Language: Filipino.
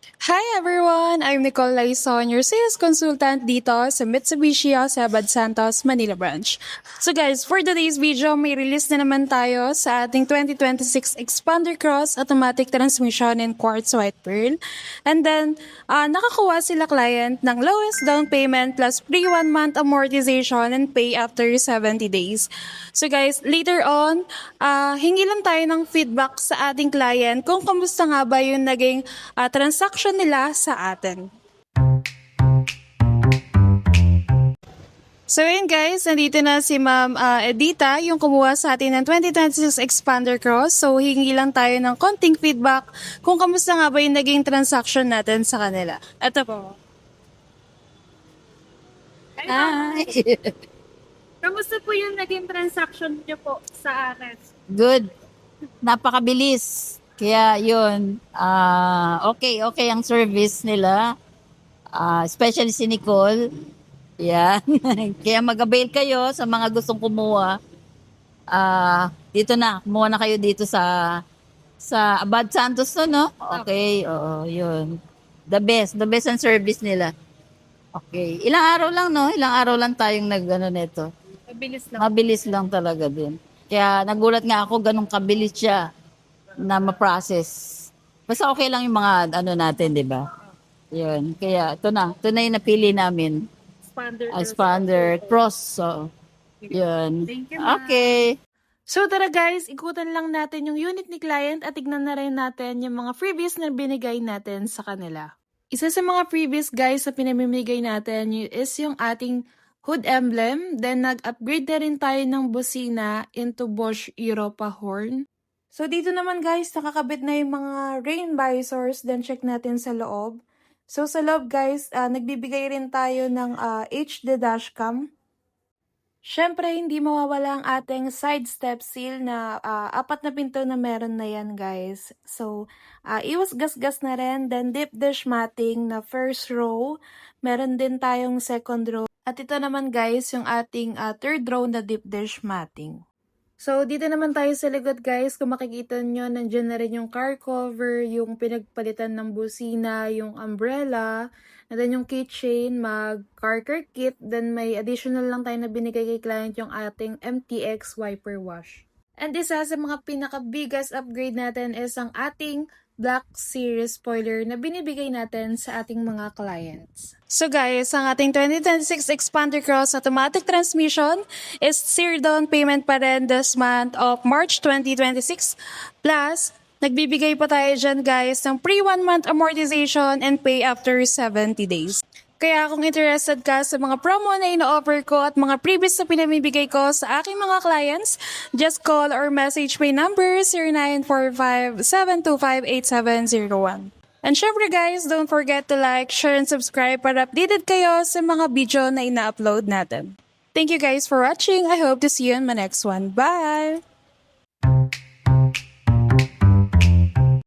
Hi everyone! I'm Nicole Laison, your sales consultant dito sa Mitsubishi Sabad Santos, Manila branch. So guys, for today's video, may release na naman tayo sa ating 2026 Expander Cross Automatic Transmission in Quartz White Pearl. And then, nakakuha sila client ng lowest down payment plus free 1 month amortization and pay after 70 days. So guys, later on, hingi lang tayo ng feedback sa ating client kung kamusta nga ba yung naging transaction nila sa atin. So yun guys, nandito na si Ma'am Edita, yung kumuha sa atin ng 2026 Expander Cross. So hingi lang tayo ng konting feedback kung kamusta nga ba yung naging transaction natin sa kanila. Ito po. Hi. Kamusta po yung naging transaction niyo po sa atin? Good. Napakabilis. Kaya yun, okay ang service nila. Especially si Nicole. Yan. Kaya mag-avail kayo sa mga gustong kumuha. Dito na, kumuha na kayo dito sa Abad Santos to, no? Okay, oo, yun. The best ang service nila. Okay. Ilang araw lang, no? Ilang araw lang tayong nito. Mabilis lang. Mabilis lang talaga din. Kaya nagulat nga ako ganun kabilis siya na ma-process. Basta okay lang yung mga natin, di ba? Yun. Kaya ito na yung napili namin. Expander Cross. So, yun. Thank you, ma'am. Okay. So tara guys, ikutan lang natin yung unit ni client at tignan na rin natin yung mga freebies na binigay natin sa kanila. Isa sa mga freebies guys na pinamimigay natin is yung ating hood emblem. Then nag-upgrade na rin tayo ng busina into Bosch Europa horn. So dito naman guys, nakakabit na yung mga rain visors. Then check natin sa loob. So sa loob guys, nagbibigay rin tayo ng HD dashcam. Siyempre, hindi mawawala ang ating side step seal na 4 na pinto na meron na yan, guys. So, iwas gasgas na rin. Then, deep dish matting na first row. Meron din tayong second row. At ito naman, guys, yung ating third row na deep dish matting. So, dito naman tayo sa likod, guys. Kung makikita nyo, nandiyan na rin yung car cover, yung pinagpalitan ng busina, yung umbrella, and then yung keychain, mag-car care kit, then may additional lang tayo na binigay kay client yung ating MTX wiper wash. And isa sa mga pinaka-biggest upgrade natin is ang ating Black Series spoiler na binibigay natin sa ating mga clients. So guys, ang ating 2026 Expander Cross Automatic Transmission is zero down payment pa rin this month of March 2026. Plus, nagbibigay pa tayo dyan guys ng free 1 month amortization and pay after 70 days. Kaya kung interested ka sa mga promo na ino-offer ko at mga previous na pinamibigay ko sa aking mga clients, just call or message my number 0945-725-8701. And syempre guys, don't forget to like, share, and subscribe para updated kayo sa mga video na ina-upload natin. Thank you guys for watching. I hope to see you in my next one. Bye!